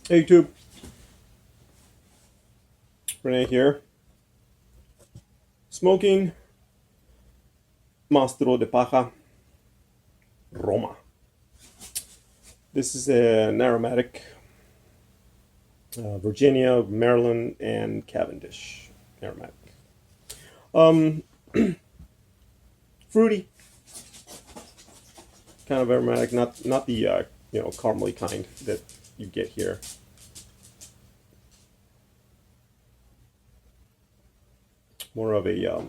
Hey YouTube, Renee here. Smoking Mastro de Paja Roma. This is an aromatic, Virginia, Maryland, and Cavendish aromatic. Um, Fruity, kind of aromatic, not the caramely kind that you get here. More of a I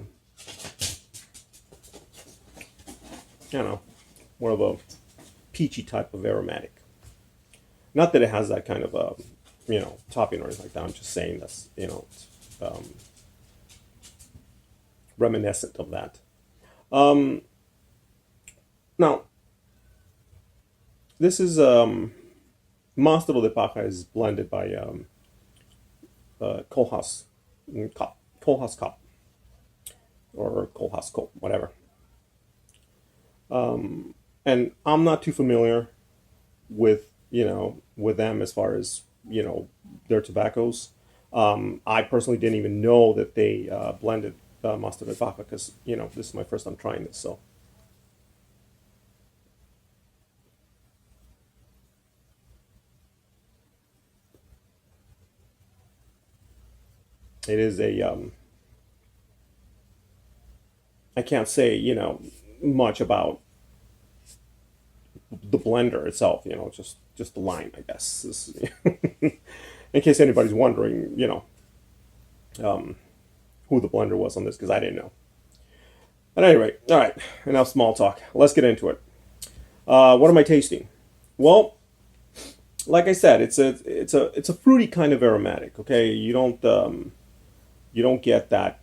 don't know, more of a peachy type of aromatic. Not that it has that kind of topping or anything like that. I'm just saying that's reminiscent of that. Um, Now this is Mastro de Paja is blended by Kohlhaas Cup, Kohlhaas Cup, or Kohlhaas Cup, whatever. And I'm not too familiar with with them as far as their tobaccos. I personally didn't even know that they blended Mastro de Paja because this is my first time trying this. So it is a I can't say much about the blender itself. Just the line, I guess. In case anybody's wondering, who the blender was on this, because I didn't know. At any rate, all right, enough small talk. Let's get into it. What am I tasting? Well, like I said, it's a fruity kind of aromatic. Okay, you don't get that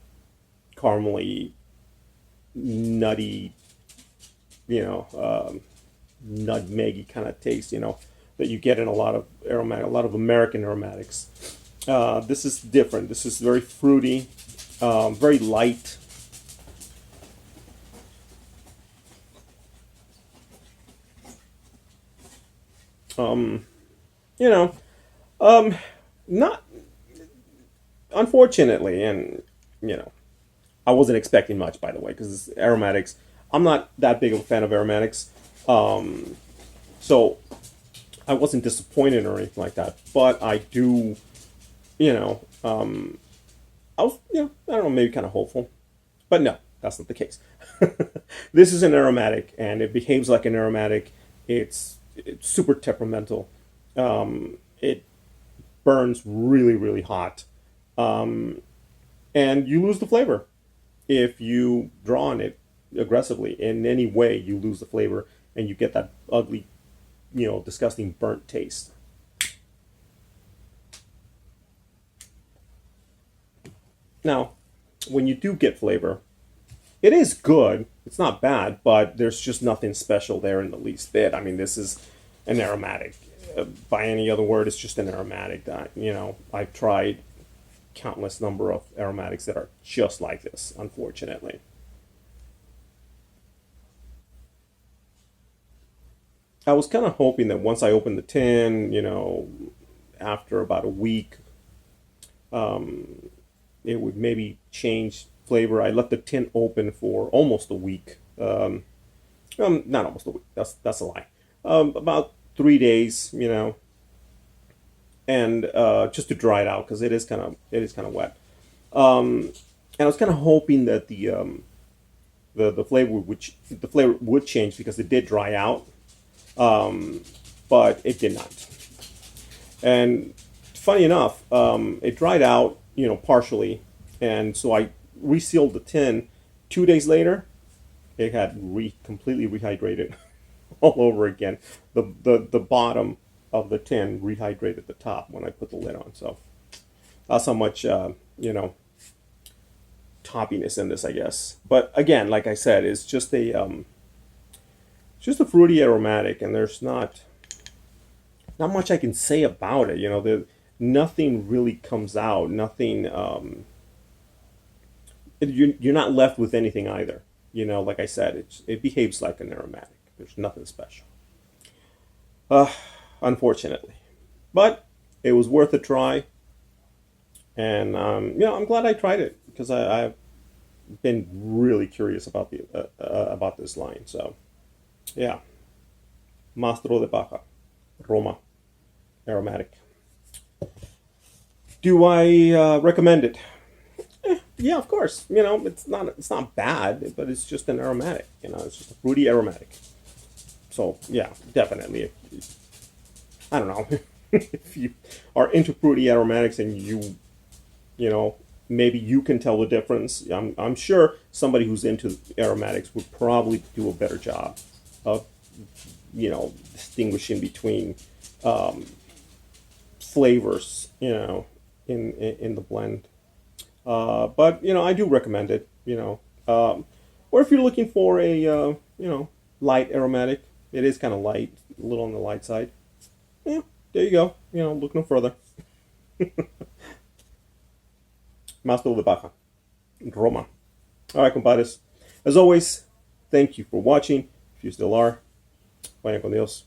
caramely, nutty, you know, nutmeggy kind of taste. That you get in a lot of aromatic, a lot of American aromatics. This is different. This is very fruity, very light. Um, you know, um, Not unfortunately, and you know, I wasn't expecting much, by the way, because aromatics. I'm not that big of a fan of aromatics, um, so I wasn't disappointed or anything like that. But I do, you know, I was, I don't know, maybe kind of hopeful, but no, that's not the case. This is an aromatic, and it behaves like an aromatic. It's super temperamental. It burns really, really hot, and you lose the flavor if you draw on it aggressively in any way. You lose the flavor, and you get that ugly, disgusting burnt taste. Now, when you do get flavor, it is good. It's not bad, but there's just nothing special there in the least bit. I mean, this is an aromatic. By any other word, it's just an aromatic that, I've tried countless number of aromatics that are just like this, unfortunately. I was kind of hoping that once I opened the tin, after about a week, it would maybe change flavor. I left the tin open for almost a week. Not almost a week. That's a lie. About 3 days, and just to dry it out because it is kind of wet. Um, and I was kind of hoping that the flavor would change because it did dry out, but it did not. And funny enough, it dried out, partially, and so I resealed the tin. 2 days later, it had completely rehydrated all over again. The bottom of the tin rehydrated the top when I put the lid on. So that's how much toppiness in this, I guess. But again, like I said, it's just a fruity aromatic, and there's not much I can say about it. Nothing really comes out. Nothing. You're not left with anything either. Like I said, it behaves like an aromatic. There's nothing special. Uh, Unfortunately, but It was worth a try, and I'm glad I tried it because I've been really curious about this line. So yeah, Mastro de Paja, Roma, aromatic. Do I recommend it? Yeah, of course. It's not bad, but it's just an aromatic. It's just a fruity aromatic. So yeah, definitely. I don't know if you are into fruity aromatics and you know maybe you can tell the difference. I'm sure somebody who's into aromatics would probably do a better job of distinguishing between um, flavors in the blend. But I do recommend it. Or if you're looking for a light aromatic, it is kind of light, a little on the light side. Yeah, there you go. Look no further. Mastro de Baja, Roma. All right, compadres. As always, thank you for watching. If you still are, vayan con Dios.